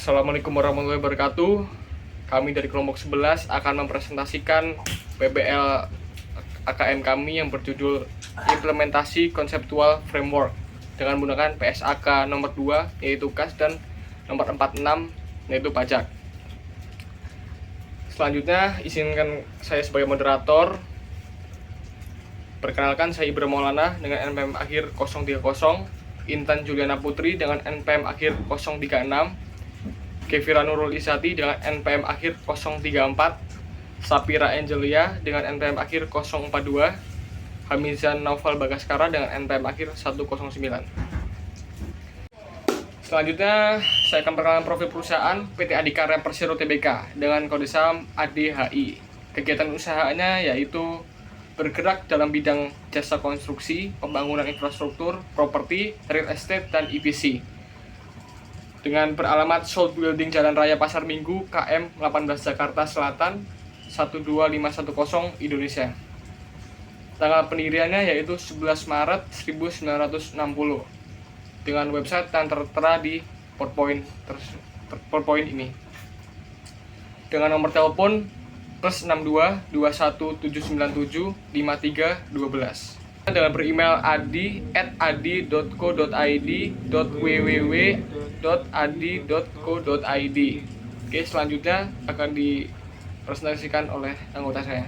Assalamualaikum warahmatullahi wabarakatuh. Kami dari kelompok 11 akan mempresentasikan PBL AKM kami yang berjudul Implementasi Konseptual Framework dengan menggunakan PSAK nomor 2 yaitu KAS dan nomor 46 yaitu pajak. Selanjutnya izinkan saya sebagai moderator. Perkenalkan, saya Ibra Maulana dengan NPM akhir 030, Intan Juliana Putri dengan NPM akhir 036, Kevira Nurul Isati dengan NPM akhir 034, Sapira Angelia dengan NPM akhir 042, Hamizan Naufal Bagaskara dengan NPM akhir 109. Selanjutnya saya akan perkenalkan profil perusahaan PT Adikarya Persero Tbk dengan kode saham ADHI. Kegiatan usahanya yaitu bergerak dalam bidang jasa konstruksi, pembangunan infrastruktur, properti, real estate, dan EPC. Dengan beralamat Soul Building Jalan Raya Pasar Minggu, KM 18 Jakarta Selatan, 12510 Indonesia. Tanggal pendiriannya yaitu 11 Maret 1960. Dengan website yang tertera di PowerPoint ini. Dengan nomor telepon plus 62 21797 5312. Dengan beremail adi@adi.co.id .www.adi.co.id. Oke, selanjutnya akan dipresentasikan oleh anggota saya.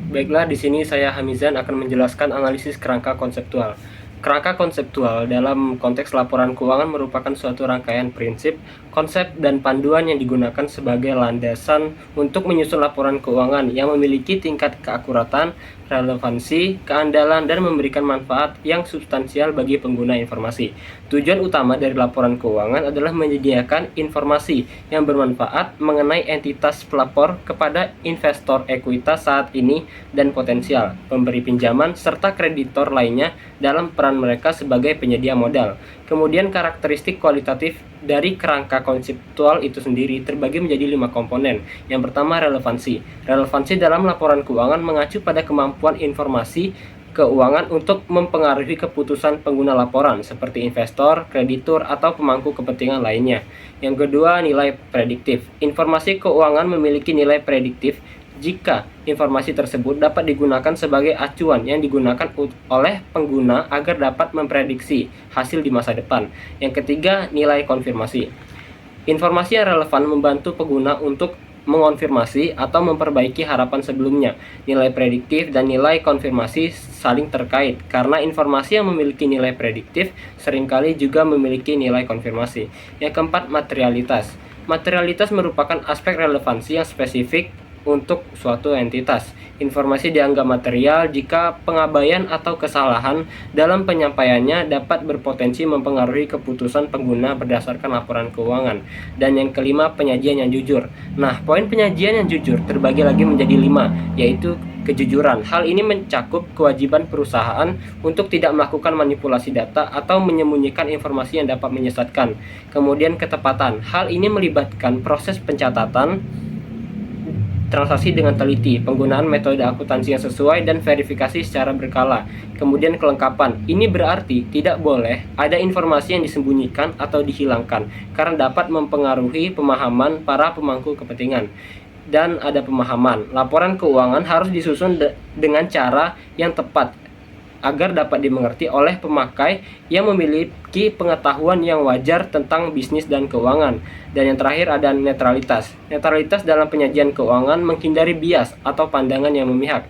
Baiklah, di sini saya Hamizan akan menjelaskan analisis kerangka konseptual. Kerangka konseptual dalam konteks laporan keuangan merupakan suatu rangkaian prinsip, konsep, dan panduan yang digunakan sebagai landasan untuk menyusun laporan keuangan yang memiliki tingkat keakuratan, relevansi, keandalan, dan memberikan manfaat yang substansial bagi pengguna informasi. Tujuan utama dari laporan keuangan adalah menyediakan informasi yang bermanfaat mengenai entitas pelapor kepada investor ekuitas saat ini dan potensial, pemberi pinjaman, serta kreditor lainnya dalam peran mereka sebagai penyedia modal. Kemudian karakteristik kualitatif dari kerangka konseptual itu sendiri terbagi menjadi 5 komponen. Yang pertama, relevansi. Relevansi dalam laporan keuangan mengacu pada kemampuan informasi keuangan untuk mempengaruhi keputusan pengguna laporan seperti investor, kreditur, atau pemangku kepentingan lainnya. Yang kedua, nilai prediktif. Informasi keuangan memiliki nilai prediktif jika informasi tersebut dapat digunakan sebagai acuan yang digunakan oleh pengguna agar dapat memprediksi hasil di masa depan. Yang ketiga, nilai konfirmasi. Informasi yang relevan membantu pengguna untuk mengonfirmasi atau memperbaiki harapan sebelumnya. Nilai prediktif dan nilai konfirmasi saling terkait karena informasi yang memiliki nilai prediktif seringkali juga memiliki nilai konfirmasi. Yang keempat, materialitas. Materialitas merupakan aspek relevansi yang spesifik untuk suatu entitas. Informasi dianggap material jika pengabaian atau kesalahan dalam penyampaiannya dapat berpotensi mempengaruhi keputusan pengguna berdasarkan laporan keuangan. Dan yang kelima, penyajian yang jujur. Nah, poin penyajian yang jujur terbagi lagi menjadi 5, yaitu kejujuran. Hal ini mencakup kewajiban perusahaan untuk tidak melakukan manipulasi data atau menyembunyikan informasi yang dapat menyesatkan. Kemudian ketepatan. Hal ini melibatkan proses pencatatan transaksi dengan teliti, penggunaan metode akuntansi yang sesuai, dan verifikasi secara berkala. Kemudian kelengkapan. Ini berarti tidak boleh ada informasi yang disembunyikan atau dihilangkan karena dapat mempengaruhi pemahaman para pemangku kepentingan. Dan ada pemahaman. Laporan keuangan harus disusun dengan cara yang tepat agar dapat dimengerti oleh pemakai yang memiliki pengetahuan yang wajar tentang bisnis dan keuangan. Dan yang terakhir ada netralitas. Netralitas dalam penyajian keuangan menghindari bias atau pandangan yang memihak.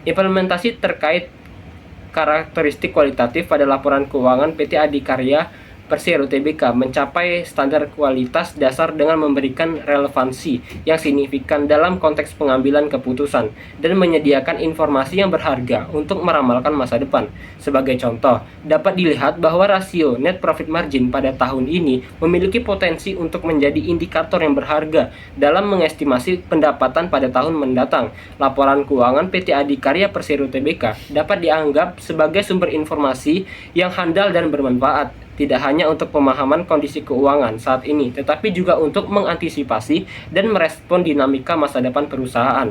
Implementasi terkait karakteristik kualitatif pada laporan keuangan PT Adikarya Persero Tbk mencapai standar kualitas dasar dengan memberikan relevansi yang signifikan dalam konteks pengambilan keputusan dan menyediakan informasi yang berharga untuk meramalkan masa depan. Sebagai contoh, dapat dilihat bahwa rasio net profit margin pada tahun ini memiliki potensi untuk menjadi indikator yang berharga dalam mengestimasi pendapatan pada tahun mendatang. Laporan keuangan PT Adikarya Persero Tbk dapat dianggap sebagai sumber informasi yang handal dan bermanfaat, tidak hanya untuk pemahaman kondisi keuangan saat ini, tetapi juga untuk mengantisipasi dan merespon dinamika masa depan perusahaan.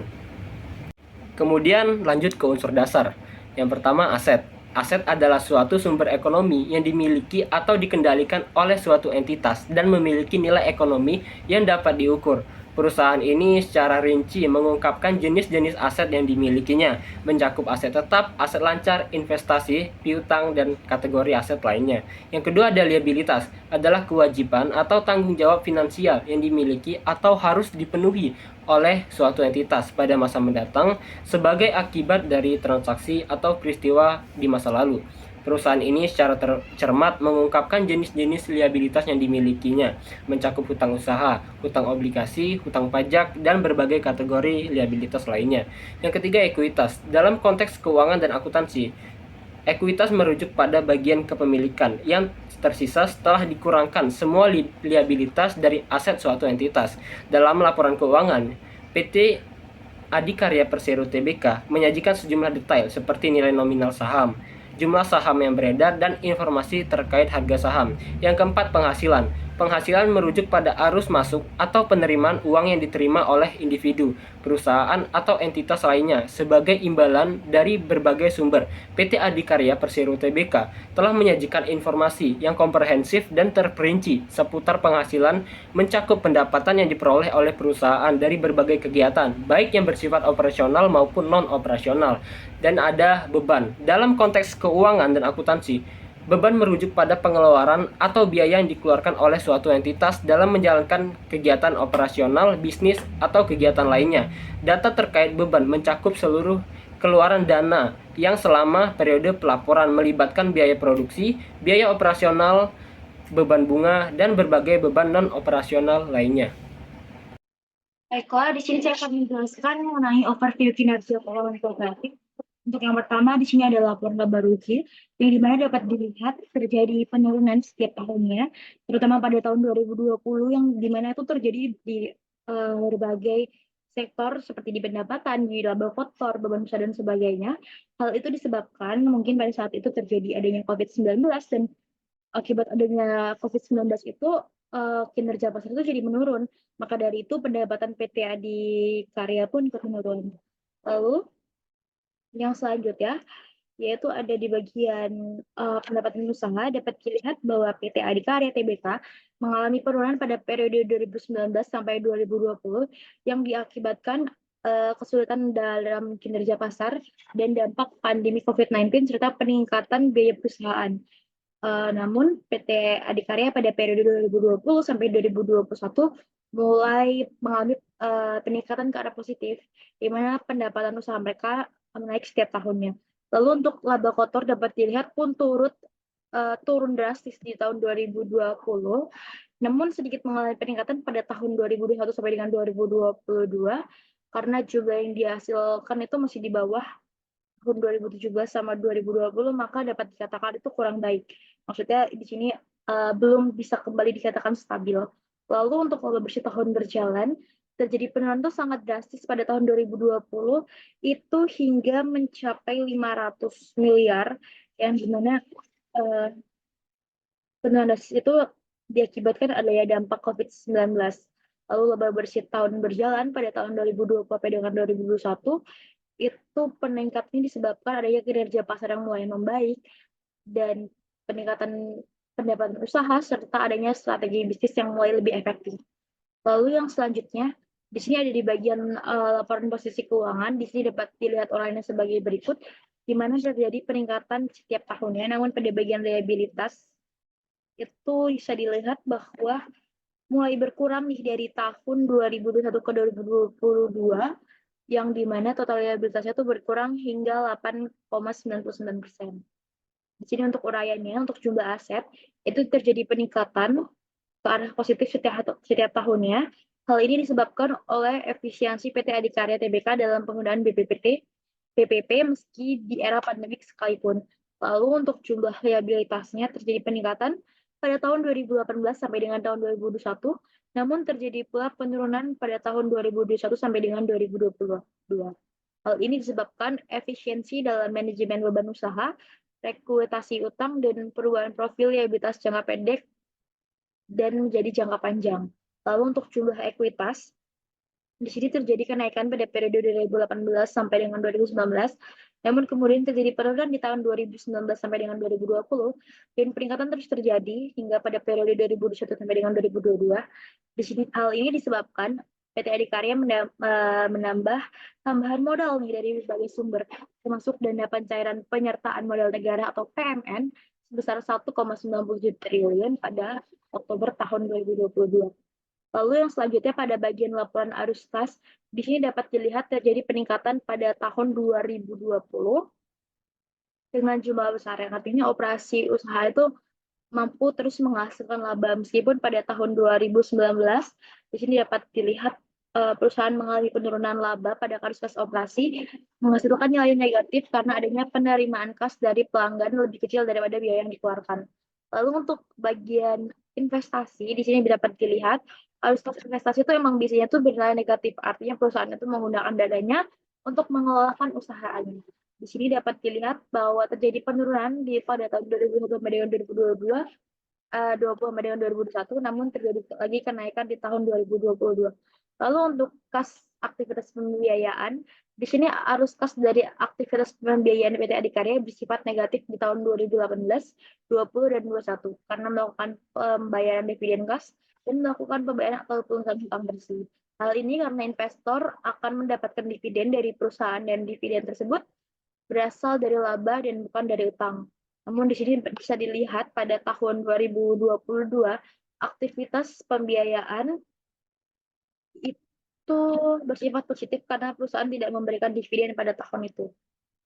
Kemudian lanjut ke unsur dasar. Yang pertama, aset. Aset adalah suatu sumber ekonomi yang dimiliki atau dikendalikan oleh suatu entitas dan memiliki nilai ekonomi yang dapat diukur. Perusahaan ini secara rinci mengungkapkan jenis-jenis aset yang dimilikinya, mencakup aset tetap, aset lancar, investasi, piutang, dan kategori aset lainnya. Yang kedua ada liabilitas, adalah kewajiban atau tanggung jawab finansial yang dimiliki atau harus dipenuhi oleh suatu entitas pada masa mendatang sebagai akibat dari transaksi atau peristiwa di masa lalu. Perusahaan ini secara cermat mengungkapkan jenis-jenis liabilitas yang dimilikinya, mencakup hutang usaha, hutang obligasi, hutang pajak, dan berbagai kategori liabilitas lainnya. Yang ketiga, ekuitas. Dalam konteks keuangan dan akuntansi, ekuitas merujuk pada bagian kepemilikan yang tersisa setelah dikurangkan semua liabilitas dari aset suatu entitas. Dalam laporan keuangan, PT Adikarya Persero Tbk menyajikan sejumlah detail seperti nilai nominal saham, jumlah saham yang beredar, dan informasi terkait harga saham. Yang keempat, penghasilan. Penghasilan merujuk pada arus masuk atau penerimaan uang yang diterima oleh individu, perusahaan, atau entitas lainnya sebagai imbalan dari berbagai sumber. PT Adikarya Persero Tbk telah menyajikan informasi yang komprehensif dan terperinci seputar penghasilan, mencakup pendapatan yang diperoleh oleh perusahaan dari berbagai kegiatan, baik yang bersifat operasional maupun non-operasional. Dan ada beban. Dalam konteks keuangan dan akuntansi, beban merujuk pada pengeluaran atau biaya yang dikeluarkan oleh suatu entitas dalam menjalankan kegiatan operasional, bisnis, atau kegiatan lainnya. Data terkait beban mencakup seluruh keluaran dana yang selama periode pelaporan melibatkan biaya produksi, biaya operasional, beban bunga, dan berbagai beban non-operasional lainnya. Baiklah, di sini saya akan menjelaskan mengenai overview kinerja keuangan kooperatif. Untuk yang pertama, di sini ada laporan laba rugi, yang dimana dapat dilihat terjadi penurunan setiap tahunnya, terutama pada tahun 2020, yang dimana itu terjadi di berbagai sektor seperti di pendapatan, di laba kotor, beban usaha, dan sebagainya. Hal itu disebabkan mungkin pada saat itu terjadi adanya COVID-19, dan akibat adanya COVID-19 itu kinerja pasar itu jadi menurun. Maka dari itu pendapatan PT Adikarya pun ikut menurun. Lalu yang selanjutnya yaitu ada di bagian pendapatan usaha, dapat dilihat bahwa PT Adikarya Tbk mengalami penurunan pada periode 2019 sampai 2020 yang diakibatkan kesulitan dalam kinerja pasar dan dampak pandemi COVID-19 serta peningkatan biaya perusahaan. Namun PT Adikarya pada periode 2020 sampai 2021 mulai mengalami peningkatan ke arah positif, di mana pendapatan usaha mereka menaik setiap tahunnya. Lalu untuk laba kotor dapat dilihat pun turun drastis di tahun 2020, namun sedikit mengalami peningkatan pada tahun 2021 sampai dengan 2022 karena jumlah yang dihasilkan itu masih di bawah tahun 2017 sama 2020, maka dapat dikatakan itu kurang baik. Maksudnya di sini belum bisa kembali dikatakan stabil. Lalu untuk laba bersih tahun berjalan, terjadi penurunan itu sangat drastis pada tahun 2020, itu hingga mencapai 500 miliar, yang dimana penurunan drastis itu diakibatkan adanya dampak COVID-19. Lalu laba bersih tahun berjalan pada tahun 2020 sampai dengan 2021, itu peningkatnya disebabkan adanya kinerja pasar yang mulai membaik dan peningkatan pendapatan usaha serta adanya strategi bisnis yang mulai lebih efektif. Lalu yang selanjutnya, di sini ada di bagian laporan posisi keuangan. Di sini dapat dilihat olahannya sebagai berikut, di mana terjadi peningkatan setiap tahunnya. Namun pada bagian liabilitas itu bisa dilihat bahwa mulai berkurang nih dari tahun 2021 ke 2022, yang dimana total liabilitasnya itu berkurang hingga 8,99%. Di sini untuk uraiannya, untuk jumlah aset, itu terjadi peningkatan ke arah positif setiap tahunnya. Hal ini disebabkan oleh efisiensi PT Adikarya Tbk dalam penggunaan BPP meski di era pandemik sekalipun. Lalu untuk jumlah liabilitasnya terjadi peningkatan pada tahun 2018 sampai dengan tahun 2021, namun terjadi pula penurunan pada tahun 2021 sampai dengan 2022. Hal ini disebabkan efisiensi dalam manajemen beban usaha, rekrutasi utang, dan perubahan profil liabilitas jangka pendek dan menjadi jangka panjang. Lalu untuk jumlah ekuitas, di sini terjadi kenaikan pada periode 2018 sampai dengan 2019, Namun kemudian terjadi penurunan di tahun 2019 sampai dengan 2020, dan peningkatan terus terjadi hingga pada periode 2021 sampai dengan 2022. Di sini hal ini disebabkan PT Adikarya menambah tambahan modal dari berbagai sumber, termasuk dana pencairan penyertaan modal negara atau PMN sebesar 1,97 triliun pada Oktober tahun 2022. Lalu yang selanjutnya pada bagian laporan arus kas, di sini dapat dilihat terjadi peningkatan pada tahun 2020 dengan jumlah besar, yang artinya operasi usaha itu mampu terus menghasilkan laba meskipun pada tahun 2019 di sini dapat dilihat perusahaan mengalami penurunan laba pada arus kas operasi, menghasilkan nilai negatif karena adanya penerimaan kas dari pelanggan lebih kecil daripada biaya yang dikeluarkan. Lalu untuk bagian investasi di sini dapat dilihat arus kas investasi itu emang biasanya tuh bernilai negatif, artinya perusahaan itu menggunakan dananya untuk mengelolakan usahanya. Di sini dapat dilihat bahwa terjadi penurunan pada tahun 2020 sampai dengan 2022, 20 sampai dengan 2021, namun terjadi lagi kenaikan di tahun 2022. Lalu untuk kas aktivitas pembiayaan, di sini arus kas dari aktivitas pembiayaan PT Adikarya bersifat negatif di tahun 2018, 20, dan 21 karena melakukan pembayaran dividen kas dan melakukan pembayaran atau pelunasan hutang bersih. Hal ini karena investor akan mendapatkan dividen dari perusahaan dan dividen tersebut berasal dari laba dan bukan dari utang. Namun di sini bisa dilihat pada tahun 2022, aktivitas pembiayaan itu bersifat positif karena perusahaan tidak memberikan dividen pada tahun itu.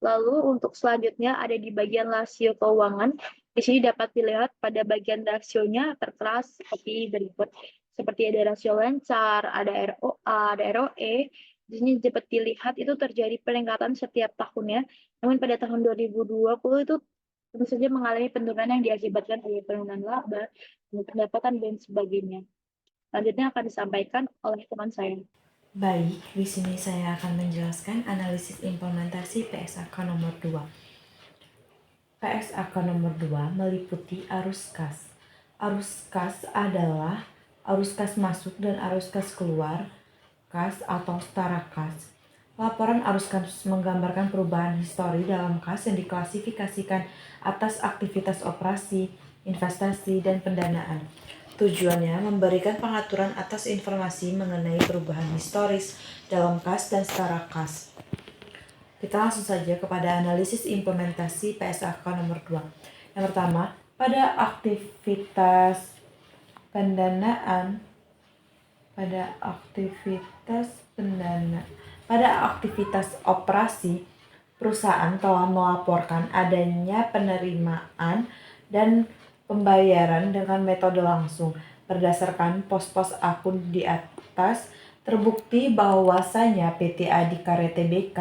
Lalu untuk selanjutnya ada di bagian rasio keuangan. Di sini dapat dilihat pada bagian rasionya tertera seperti berikut. Seperti ada rasio lancar, ada ROA, ada ROE. Di sini dapat dilihat itu terjadi peningkatan setiap tahunnya. Namun pada tahun 2020 itu tentu saja mengalami penurunan yang diakibatkan oleh penurunan laba, pendapatan, dan sebagainya. Selanjutnya akan disampaikan oleh teman saya. Baik, di sini saya akan menjelaskan analisis implementasi PSAK nomor 2. PSAK nomor 2 meliputi arus kas. Arus kas adalah arus kas masuk dan arus kas keluar kas atau setara kas. Laporan arus kas menggambarkan perubahan histori dalam kas yang diklasifikasikan atas aktivitas operasi, investasi, dan pendanaan. Tujuannya memberikan pengaturan atas informasi mengenai perubahan historis dalam kas dan setara kas. Kita langsung saja kepada analisis implementasi PSAK nomor 2. Yang pertama, pada aktivitas pendanaan, pada aktivitas operasi, perusahaan telah melaporkan adanya penerimaan dan pembayaran dengan metode langsung. Berdasarkan pos-pos akun di atas, terbukti bahwasanya PT Adikarya Tbk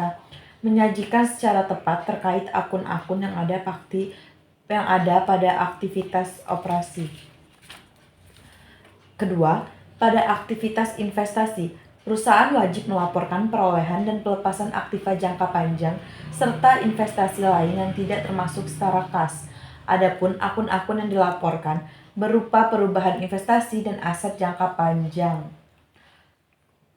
menyajikan secara tepat terkait akun-akun yang ada pada aktivitas operasi. Kedua, pada aktivitas investasi, perusahaan wajib melaporkan perolehan dan pelepasan aktiva jangka panjang serta investasi lain yang tidak termasuk setara kas. Adapun akun-akun yang dilaporkan berupa perubahan investasi dan aset jangka panjang.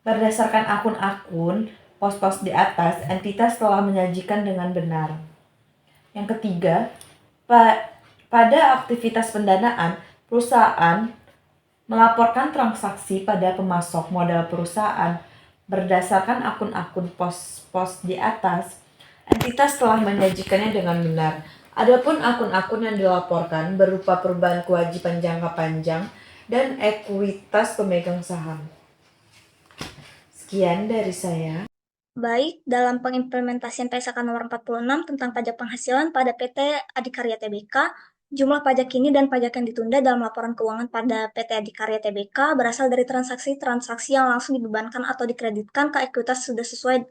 Berdasarkan akun-akun pos-pos di atas, entitas telah menyajikan dengan benar. Yang ketiga, pada aktivitas pendanaan, perusahaan melaporkan transaksi pada pemasok modal perusahaan. Berdasarkan akun-akun pos-pos di atas, entitas telah menyajikannya dengan benar. Adapun akun-akun yang dilaporkan berupa perubahan kewajiban jangka panjang dan ekuitas pemegang saham. Sekian dari saya. Baik, dalam pengimplementasian PSAK nomor 46 tentang pajak penghasilan pada PT Adikarya Tbk, jumlah pajak ini dan pajak yang ditunda dalam laporan keuangan pada PT Adikarya Tbk berasal dari transaksi-transaksi yang langsung dibebankan atau dikreditkan ke ekuitas sudah sesuai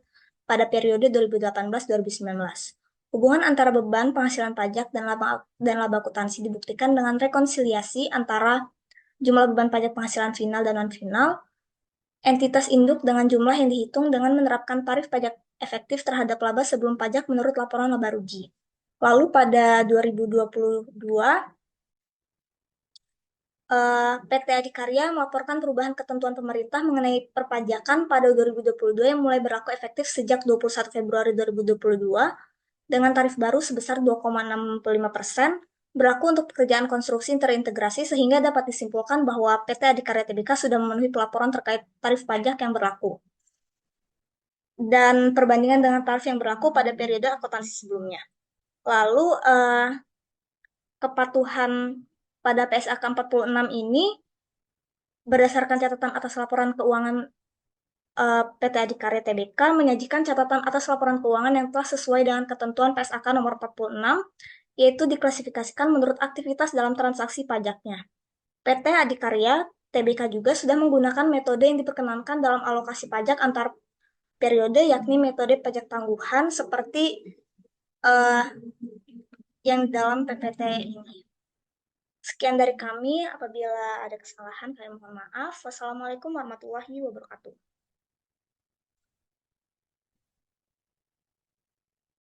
pada periode 2018-2019. Hubungan antara beban penghasilan pajak dan laba akuntansi dibuktikan dengan rekonsiliasi antara jumlah beban pajak penghasilan final dan non-final, entitas induk dengan jumlah yang dihitung dengan menerapkan tarif pajak efektif terhadap laba sebelum pajak menurut laporan laba rugi. Lalu pada 2022, PT Adikarya melaporkan perubahan ketentuan pemerintah mengenai perpajakan pada 2022 yang mulai berlaku efektif sejak 21 Februari 2022 dengan tarif baru sebesar 2,65%, berlaku untuk pekerjaan konstruksi terintegrasi sehingga dapat disimpulkan bahwa PT Adikarya Tbk sudah memenuhi pelaporan terkait tarif pajak yang berlaku dan perbandingan dengan tarif yang berlaku pada periode akuntansi sebelumnya. Lalu kepatuhan pada PSAK 46 ini berdasarkan catatan atas laporan keuangan PT Adikarya Tbk menyajikan catatan atas laporan keuangan yang telah sesuai dengan ketentuan PSAK nomor 46, yaitu diklasifikasikan menurut aktivitas dalam transaksi pajaknya. PT Adikarya Tbk juga sudah menggunakan metode yang diperkenankan dalam alokasi pajak antar periode, yakni metode pajak tangguhan seperti yang dalam PPT ini. Sekian dari kami, apabila ada kesalahan kami mohon maaf. Wassalamualaikum warahmatullahi wabarakatuh.